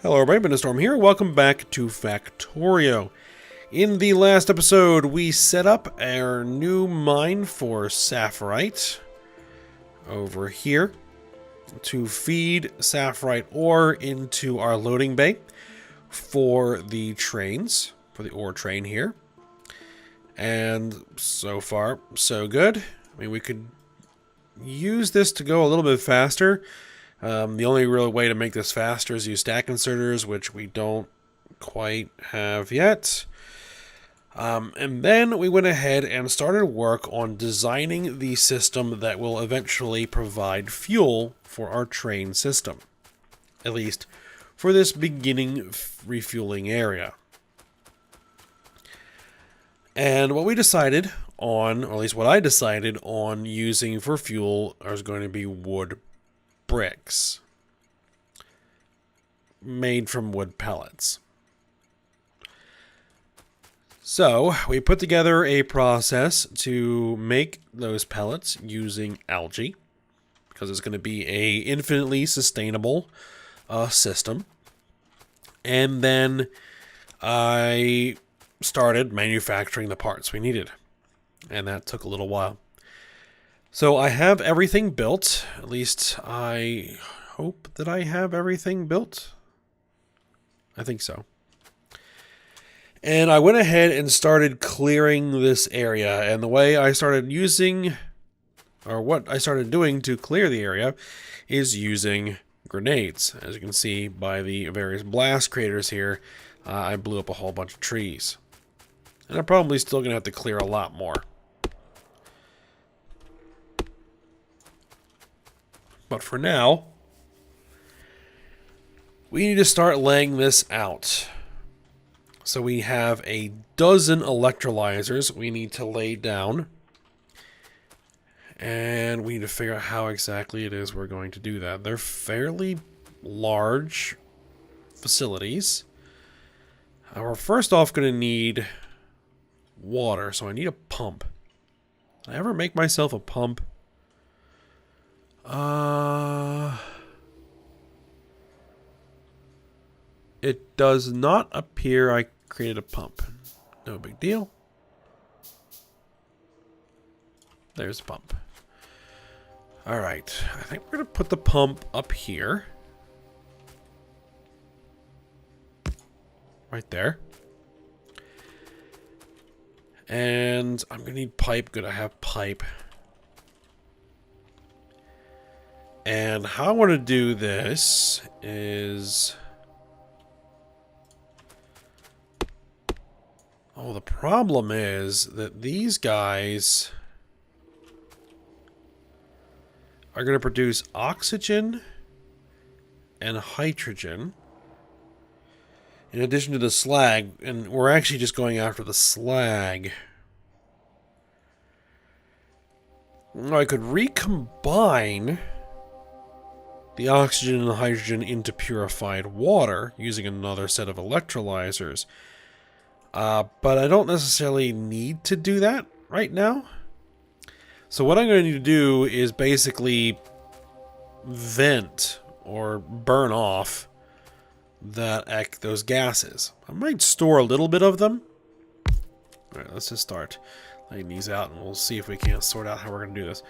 Hello everybody, Storm here. Welcome back to Factorio. In the last episode, we set up our new mine for sapphirite over here to feed sapphirite ore into our loading bay for the trains, for the ore train here. And so far, so good. I mean, we could use this to go a little bit faster. The only real way to make this faster is use stack inserters, which we don't quite have yet. And then we went ahead and started work on designing the system that will eventually provide fuel for our train system. At least for this beginning refueling area. And what we decided on, or at least what I decided on using for fuel, is going to be wood bricks made from wood pellets. So we put together a process to make those pellets using algae, because it's going to be a infinitely sustainable system. And then I started manufacturing the parts we needed, and that took a little while. So I have everything built. At least I hope that I have everything built. I think so. And I went ahead and started clearing this area. And the way I started using, or what I started doing to clear the area, is using grenades. As you can see by the various blast craters here, I blew up a whole bunch of trees. And I'm probably still going to have to clear a lot more. But for now, we need to start laying this out. So we have a dozen electrolyzers we need to lay down. And we need to figure out how exactly it is we're going to do that. They're fairly large facilities. We're first off going to need water, so I need a pump. Did I ever make myself a pump? It does not appear I created a pump. No big deal. There's a pump. Alright, I think we're going to put the pump up here. Right there. And I'm going to need pipe. Good, I have pipe. And how I want to do this is... Oh, the problem is that these guys are going to produce oxygen and hydrogen in addition to the slag, and we're actually just going after the slag. I could recombine the oxygen and the hydrogen into purified water using another set of electrolyzers. But I don't necessarily need to do that right now. So what I'm going to need to do is basically vent or burn off those gases. I might store a little bit of them. Alright, let's just start laying these out and we'll see if we can't sort out how we're going to do this.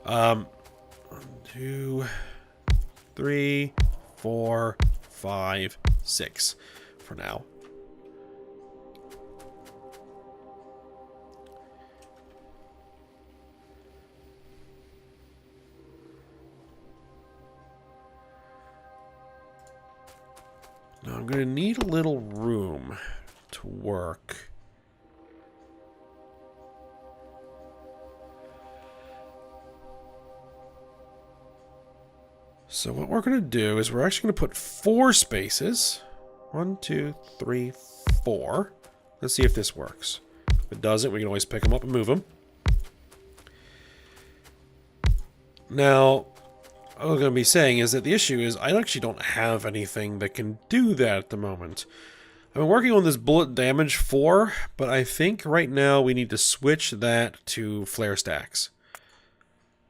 1, 2, 3, 4, 5, 6 for now. Now I'm going to need a little room to work. So what we're going to do is we're actually going to put 4 spaces. 1, 2, 3, 4. Let's see if this works. If it doesn't, we can always pick them up and move them. Now, what I'm going to be saying is that the issue is I actually don't have anything that can do that at the moment. I've been working on this bullet damage 4, but I think right now we need to switch that to flare stacks.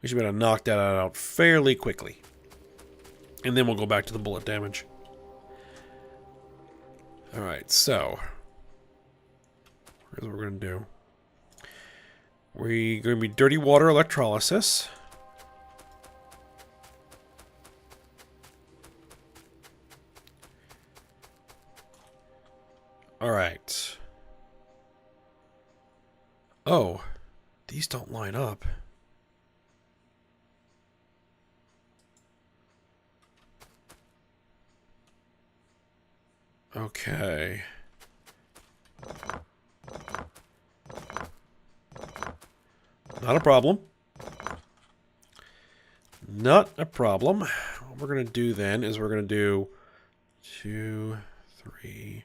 We should be able to knock that out fairly quickly. And then we'll go back to the bullet damage. Alright, so here's what we're going to do. We're going to be dirty water electrolysis. Alright. Oh, these don't line up. Okay. Not a problem. Not a problem. What we're going to do then is we're going to do 2, 3.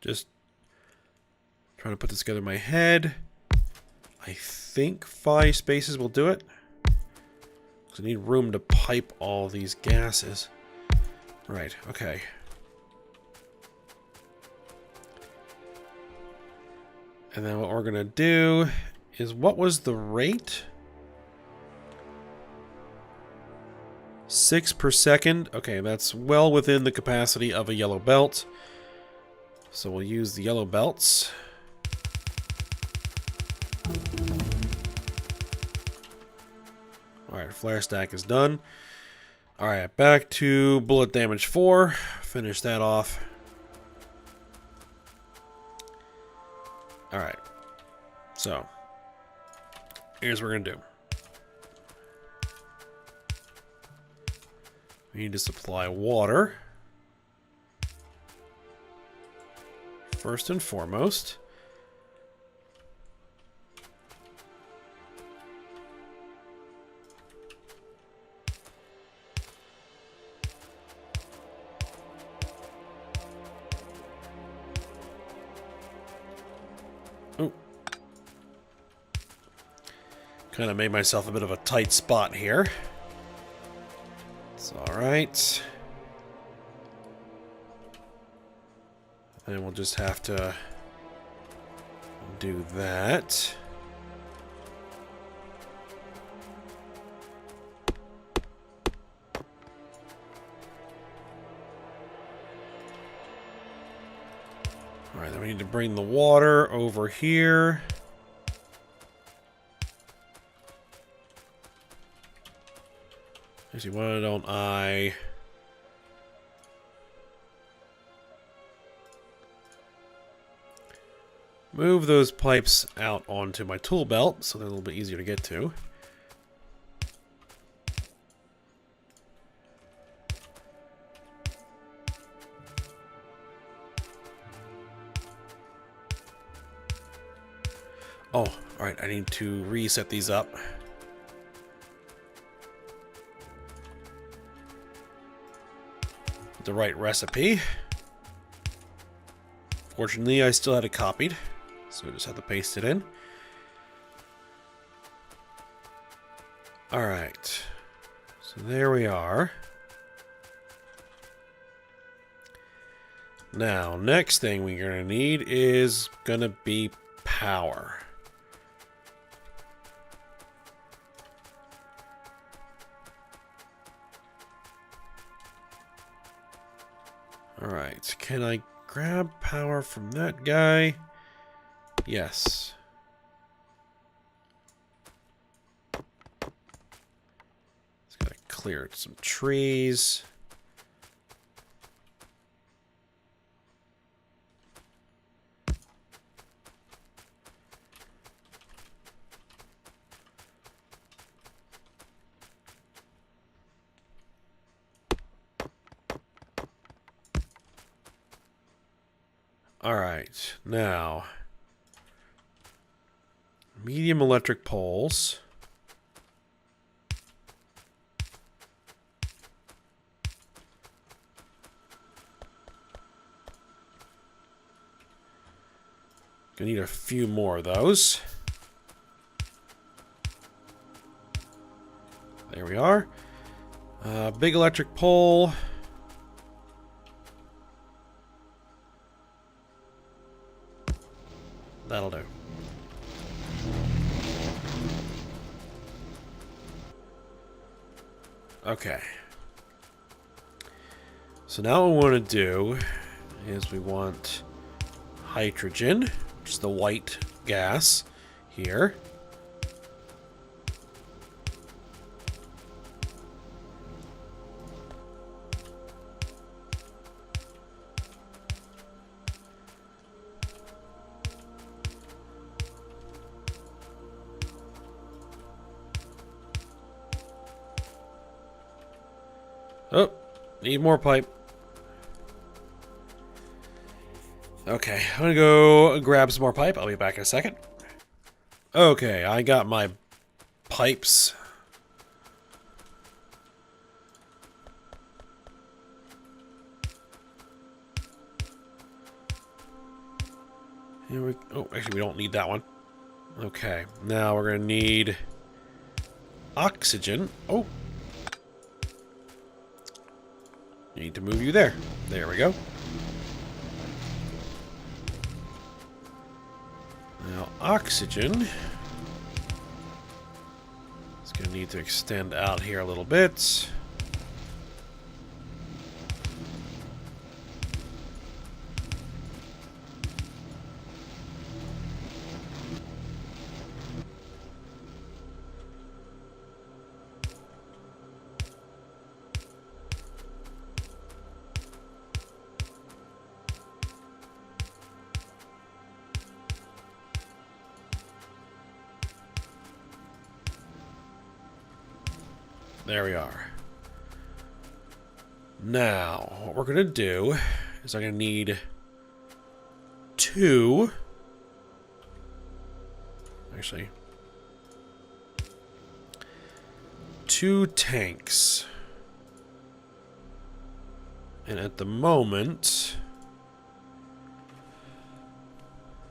Just trying to put this together in my head. I think 5 spaces will do it. Because I need room to pipe all these gases. Right, okay. And then what we're going to do is, what was the rate? 6 per second. Okay, that's well within the capacity of a yellow belt. So we'll use the yellow belts. Alright, flare stack is done. Alright, back to bullet damage 4. Finish that off. Alright. So, here's what we're going to do. We need to supply water. First and foremost. Oh. Kind of made myself a bit of a tight spot here. It's alright. And we'll just have to do that. Alright, then we need to bring the water over here. Actually, why don't I... move those pipes out onto my tool belt so they're a little bit easier to get to. Oh, alright, I need to reset these up. The right recipe. Fortunately, I still had it copied. So I just have to paste it in. Alright. So there we are. Now, next thing we're going to need is going to be power. Alright, can I grab power from that guy? Yes. Just gotta clear some trees. All right, now medium electric poles. Gonna need a few more of those. There we are. Big electric pole. That'll do. Okay. So now what we want to do is we want hydrogen, which is the white gas here. Oh, need more pipe. Okay, I'm gonna go grab some more pipe. I'll be back in a second. Okay, I got my pipes. Here we. Oh, actually, we don't need that one. Okay, now we're gonna need oxygen. Oh, need to move you there. There we go. Now, oxygen is going to need to extend out here a little bit. There we are. Now, what we're going to do is I'm going to need two. Actually, two tanks. And at the moment,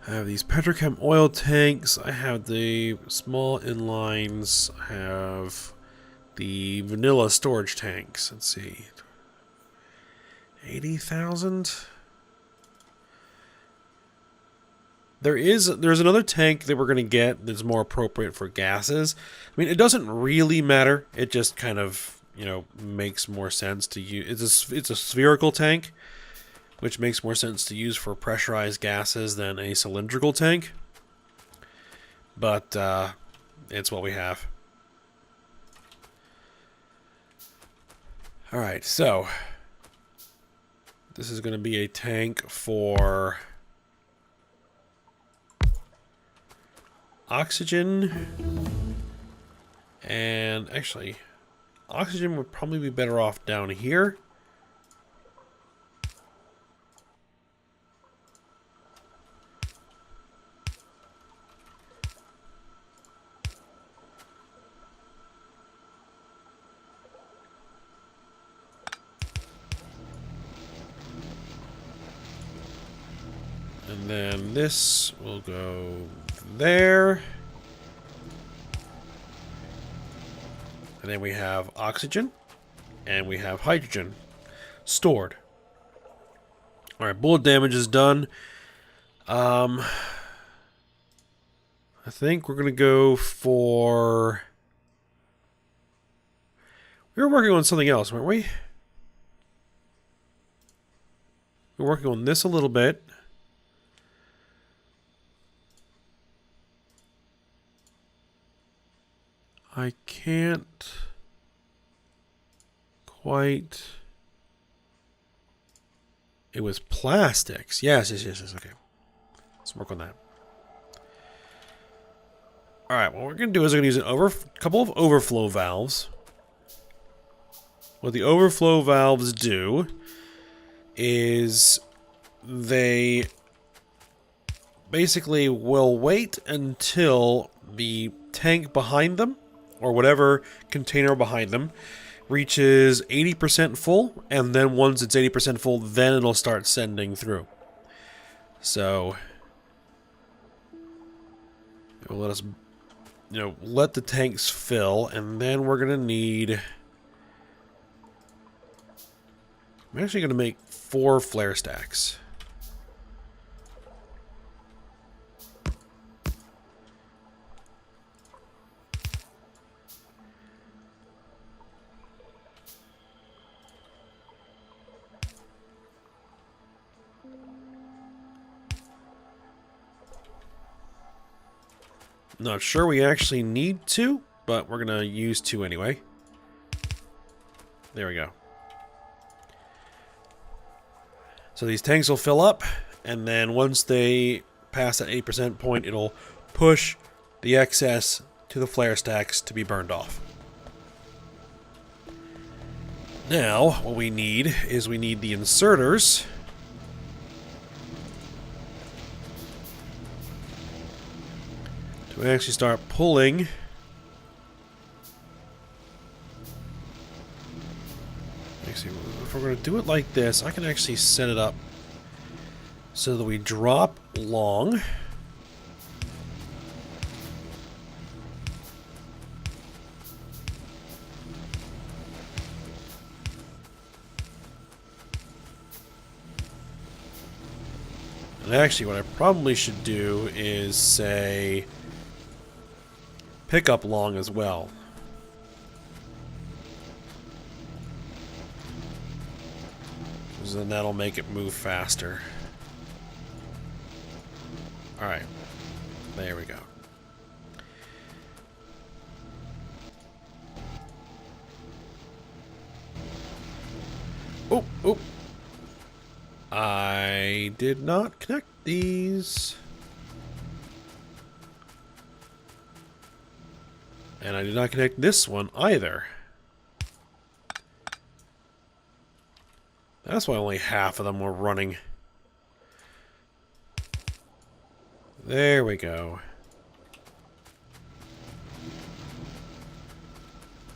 I have these Petrochem oil tanks. I have the small inlines. I have the vanilla storage tanks. Let's see. 80,000? There's another tank that we're going to get that's more appropriate for gases. I mean, it doesn't really matter. It just kind of, you know, makes more sense to use. It's a spherical tank, which makes more sense to use for pressurized gases than a cylindrical tank. But it's what we have. Alright, so this is going to be a tank for oxygen. And actually, oxygen would probably be better off down here. And then this will go there. And then we have oxygen. And we have hydrogen stored. Alright, bullet damage is done. I think we're going to go for... We were working on something else, weren't we? We were working on this a little bit. I can't quite... It was plastics. Yes. Okay. Let's work on that. Alright, what we're going to do is we're going to use a couple of overflow valves. What the overflow valves do is they basically will wait until the tank behind them, or whatever container behind them, reaches 80% full, and then once it's 80% full, then it'll start sending through. So it will let us, let the tanks fill, and then we're gonna need... I'm actually gonna make 4 flare stacks. Not sure we actually need to, but we're going to use 2 anyway. There we go. So these tanks will fill up, and then once they pass that 8% point, it'll push the excess to the flare stacks to be burned off. Now, what we need is we need the inserters to actually start pulling actually, if we're going to do it like this, I can actually set it up so that we drop long. And actually, what I probably should do is say pick up long as well. Because then that'll make it move faster. Alright. There we go. Oh, oh. I did not connect these. And I did not connect this one either. That's why only half of them were running. There we go.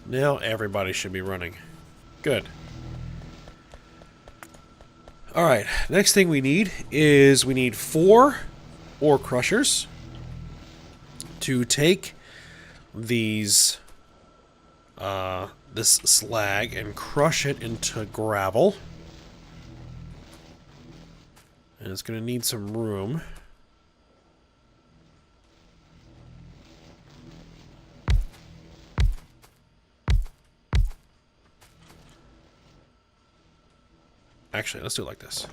Now everybody should be running. Good. Alright, next thing we need is we need 4 ore crushers to take these this slag and crush it into gravel. And it's going to need some room. Actually, let's do it like this.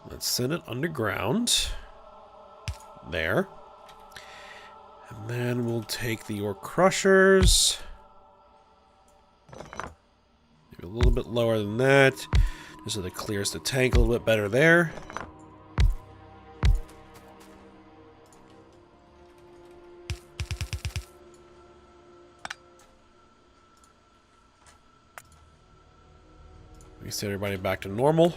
Let's send it underground. There. And then we'll take the ore crushers. Maybe a little bit lower than that, just so that it clears the tank a little bit better there. We set everybody back to normal.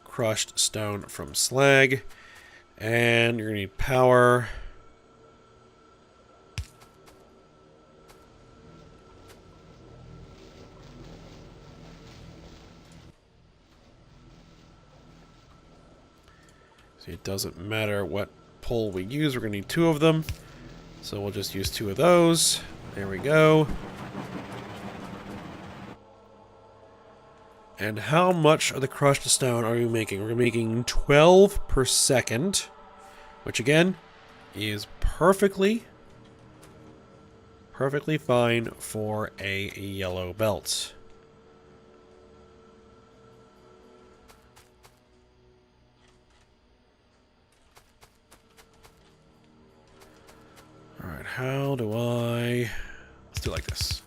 Crushed stone from slag. And you're going to need power. See, it doesn't matter what pole we use. We're going to need 2 of them. So we'll just use 2 of those. There we go. And how much of the crushed stone are we making? We're making 12 per second, which again is perfectly fine for a yellow belt. All right, how do I... Let's do it like this.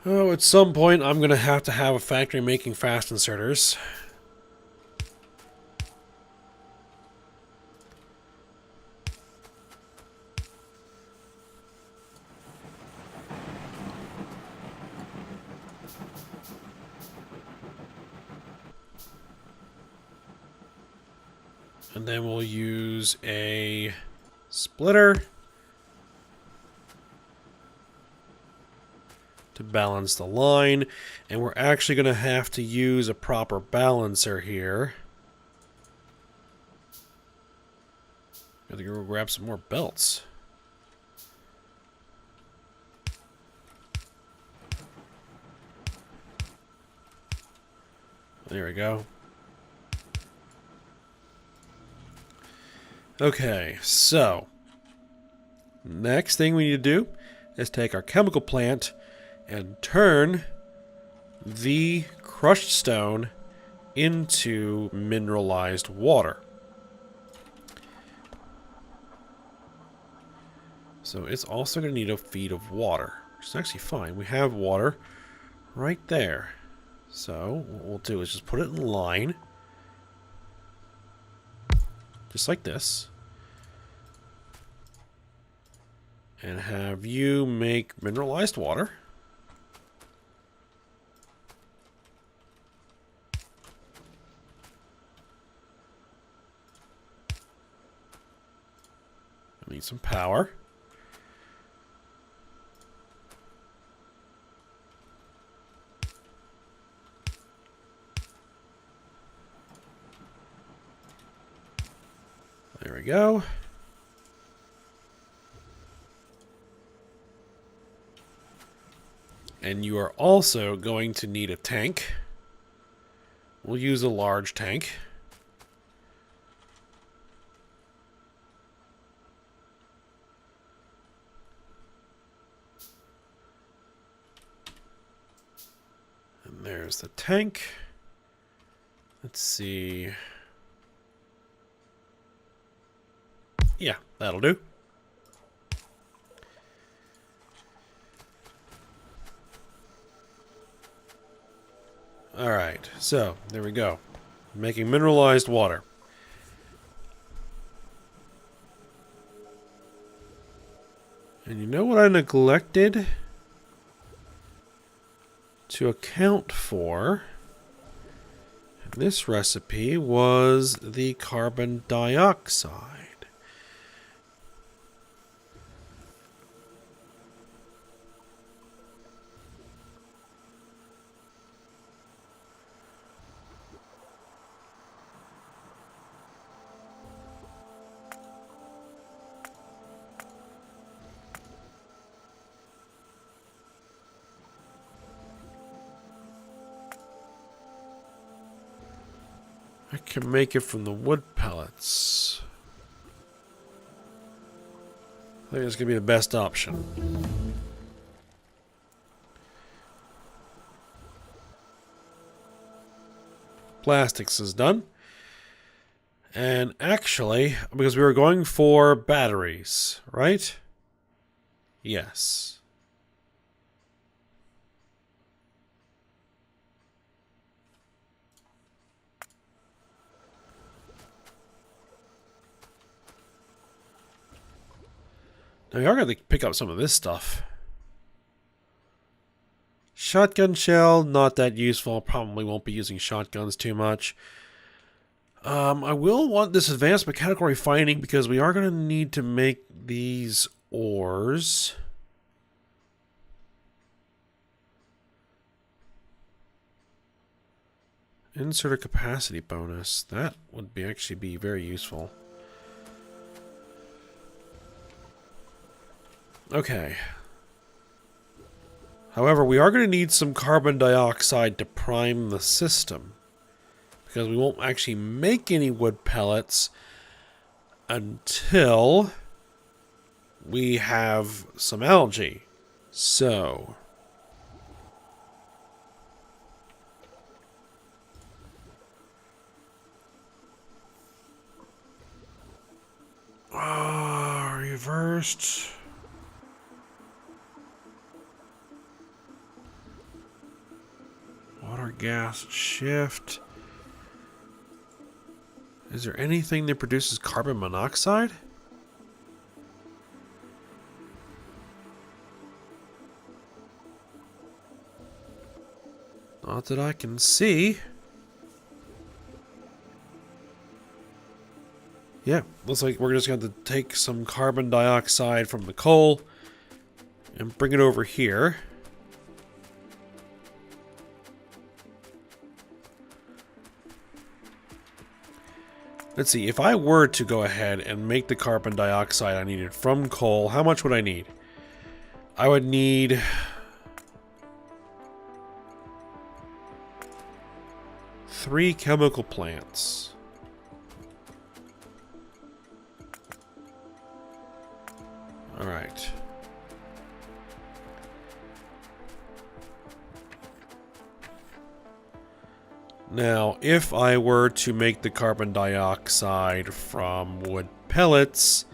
Oh, at some point I'm going to have a factory making fast inserters. And then we'll use a splitter to balance the line. And we're actually going to have to use a proper balancer here. Gotta go grab some more belts. There we go. Okay, so next thing we need to do is take our chemical plant and turn the crushed stone into mineralized water. So it's also going to need a feed of water, which is actually fine. We have water right there. So what we'll do is just put it in line, just like this, and have you make mineralized water. I need some power. There we go. And you are also going to need a tank. We'll use a large tank. And there's the tank. Let's see. Yeah, that'll do. Alright, so there we go. Making mineralized water. And you know what I neglected to account for in this recipe was the carbon dioxide. I can make it from the wood pellets. I think it's going to be the best option. Plastics is done. And actually, because we were going for batteries, right? Yes. Now we are going to pick up some of this stuff. Shotgun shell, not that useful. Probably won't be using shotguns too much. I will want this advanced mechanical refining because we are going to need to make these ores. Insert a capacity bonus. That would be actually be very useful. Okay. However, we are going to need some carbon dioxide to prime the system, because we won't actually make any wood pellets until we have some algae. So reversed. Water gas shift. Is there anything that produces carbon monoxide? Not that I can see. Yeah, looks like we're just going to take some carbon dioxide from the coal and bring it over here. Let's see, if I were to go ahead and make the carbon dioxide I needed from coal, how much would I need? I would need... three chemical plants. Alright. Now, if I were to make the carbon dioxide from wood pellets...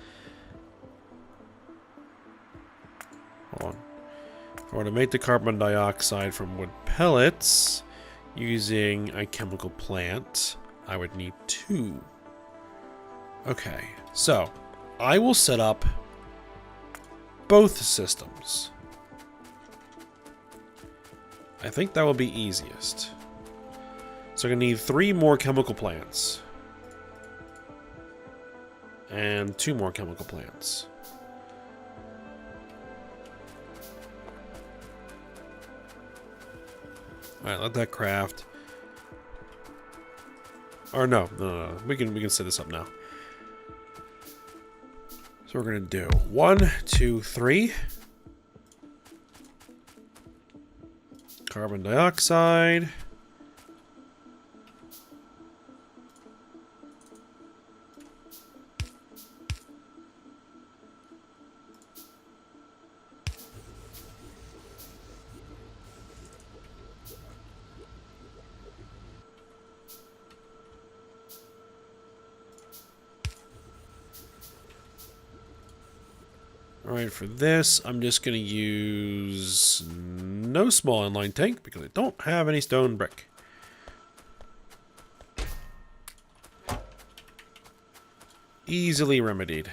Hold on. If I were to make the carbon dioxide from wood pellets using a chemical plant, I would need 2. Okay, so I will set up both systems. I think that will be easiest. So I'm going to need 3 more chemical plants. And 2 more chemical plants. Alright, let that craft. Or no. We can set this up now. So we're gonna do 1, 2, 3. Carbon dioxide. Alright, for this, I'm just going to use no small inline tank because I don't have any stone brick. Easily remedied.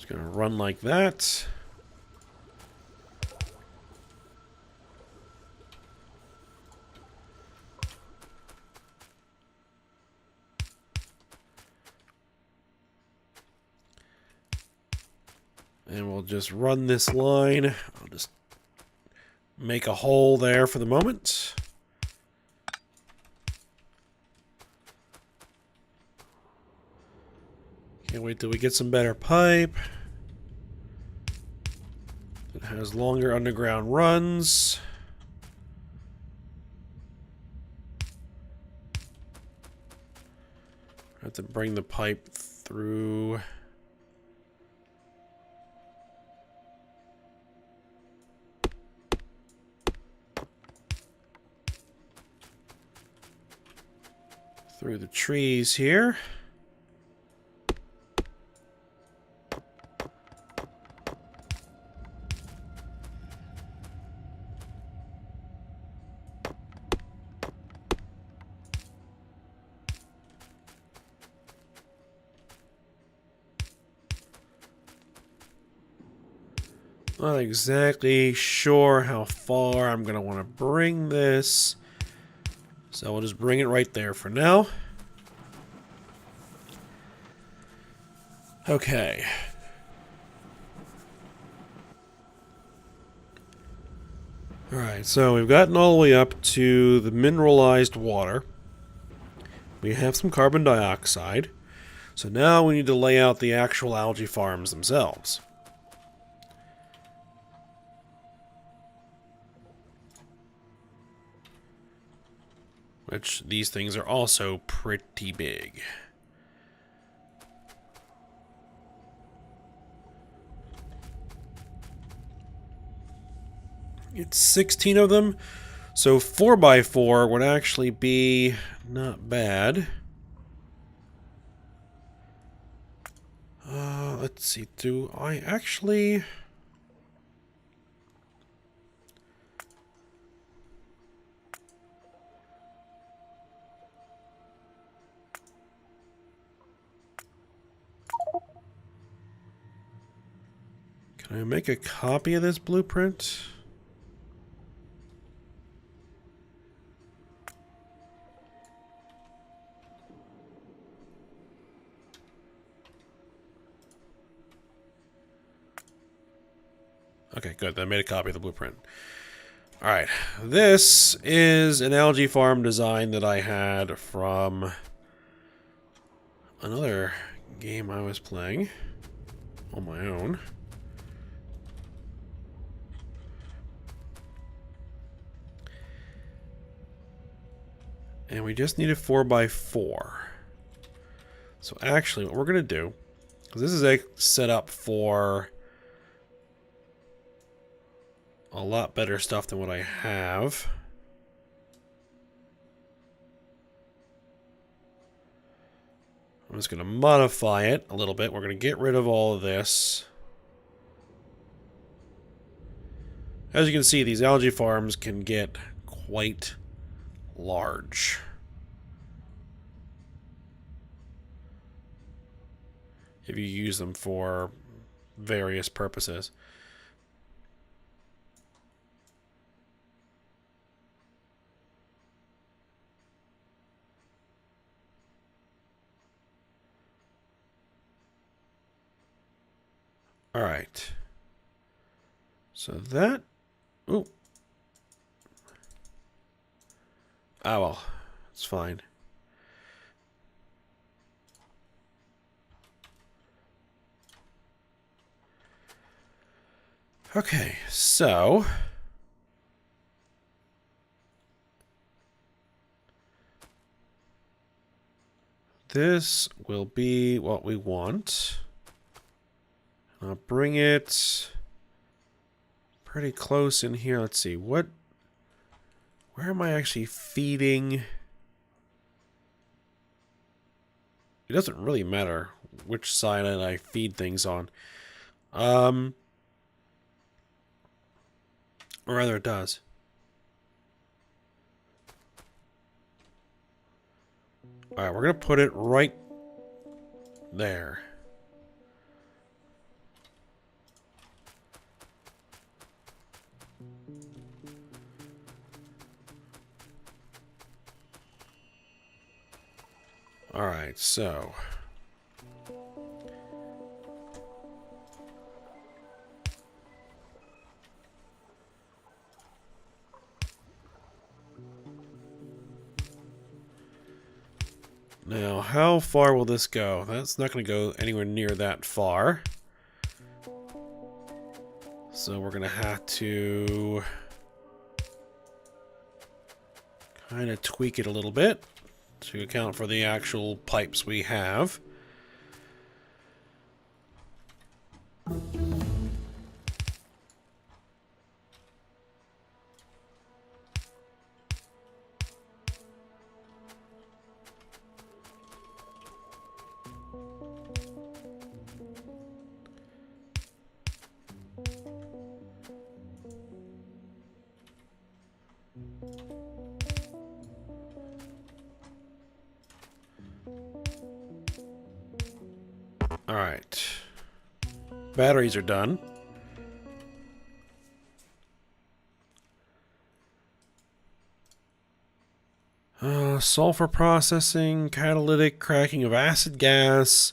Gonna run like that. And we'll just run this line. I'll just make a hole there for the moment. Can't wait till we get some better pipe. It has longer underground runs. I have to bring the pipe through. Through the trees here. Not exactly sure how far I'm going to want to bring this. So we'll just bring it right there for now. Okay. Alright, so we've gotten all the way up to the mineralized water. We have some carbon dioxide. So now we need to lay out the actual algae farms themselves. Which, these things are also pretty big. It's 16 of them, so 4x4 would actually be not bad. Let's see, do I actually... Can I make a copy of this blueprint? Okay, good. I made a copy of the blueprint. Alright, this is an algae farm design that I had from another game I was playing on my own. And we just need a 4x4. So actually, what we're going to do, because this is a setup for a lot better stuff than what I have. I'm just going to modify it a little bit. We're going to get rid of all of this. As you can see, these algae farms can get quite large. If you use them for various purposes. All right. So that... Ooh. Ah, well. It's fine. Okay, so... this will be what we want. I'll bring it pretty close in here. Let's see, where am I actually feeding? It doesn't really matter which side I feed things on. Or rather it does. Alright, we're going to put it right there. Alright, so... now, how far will this go? That's not going to go anywhere near that far. So we're going to have to kind of tweak it a little bit to account for the actual pipes we have. Alright. Batteries are done. Sulfur processing, catalytic cracking of acid gas,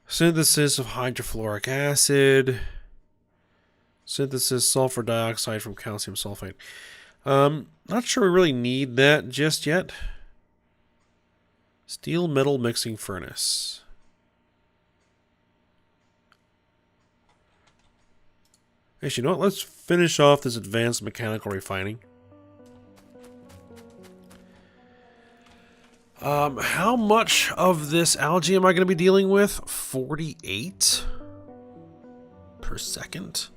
synthesis of hydrofluoric acid, synthesis sulfur dioxide from calcium sulfate. Not sure we really need that just yet. Steel metal mixing furnace. Actually, you know what? Let's finish off this advanced mechanical refining. How much of this algae am I going to be dealing with? 48 per second?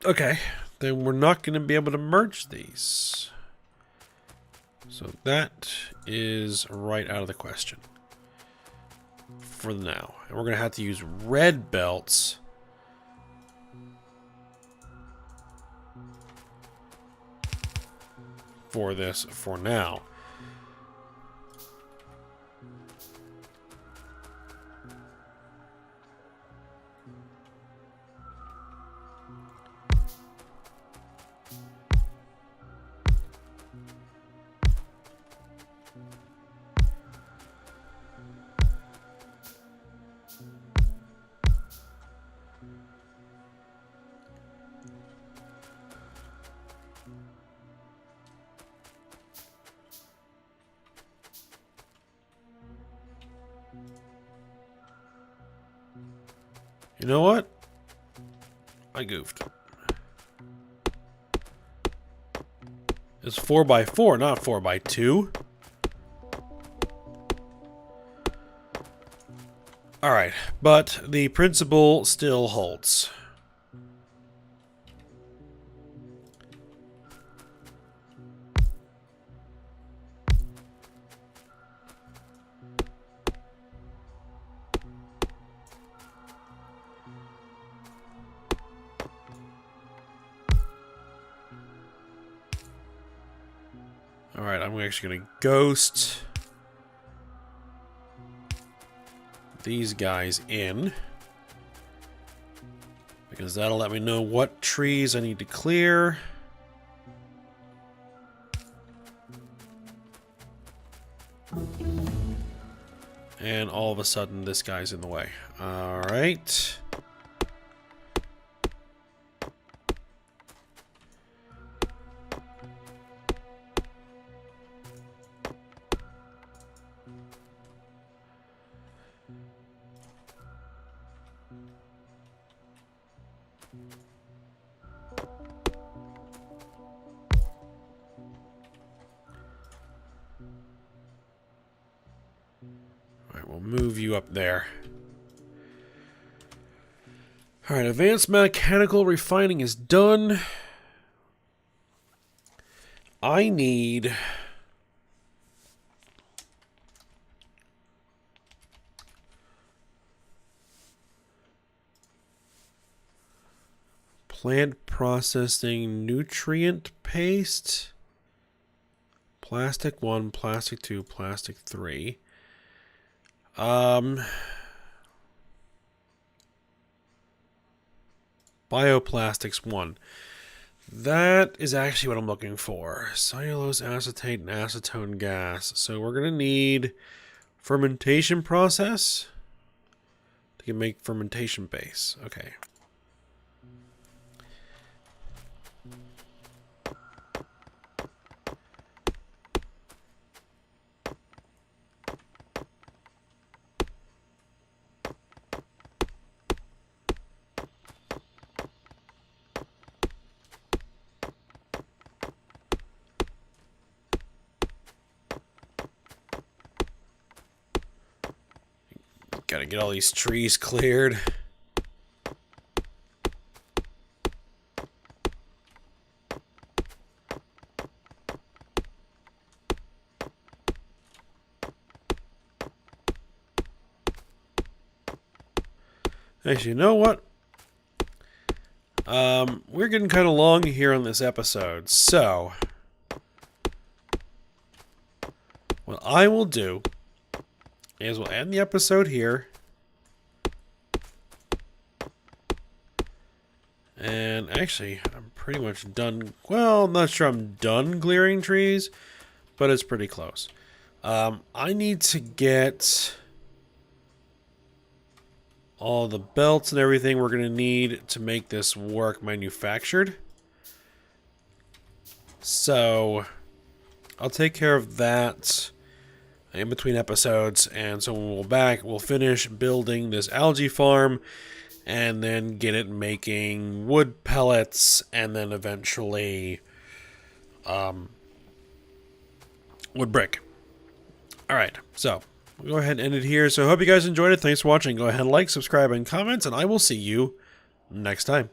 Okay, then we're not going to be able to merge these. So that is right out of the question for now. And we're going to have to use red belts for this for now. You know what? I goofed. It's 4x4, not 4x2. Alright, but the principle still holds. Alright, I'm actually going to ghost these guys in, because that'll let me know what trees I need to clear. And all of a sudden this guy's in the way. Alright. We'll move you up there. Alright, advanced mechanical refining is done. I need plant processing nutrient paste. Plastic 1, plastic 2, plastic 3. Bioplastics 1. That is actually what I'm looking for. Cellulose acetate and acetone gas. So we're going to need fermentation process to make fermentation base. Okay. Gotta get all these trees cleared. Actually, you know what? We're getting kind of long here on this episode, so what I will do is we'll end the episode here. And actually, I'm pretty much done. Well, I'm not sure I'm done clearing trees, but it's pretty close. I need to get all the belts and everything we're going to need to make this work manufactured. So I'll take care of that in between episodes, and so when we're back, we'll finish building this algae farm and then get it making wood pellets and then eventually wood brick. Alright, so we'll go ahead and end it here. So I hope you guys enjoyed it. Thanks for watching. Go ahead and like, subscribe, and comment, and I will see you next time.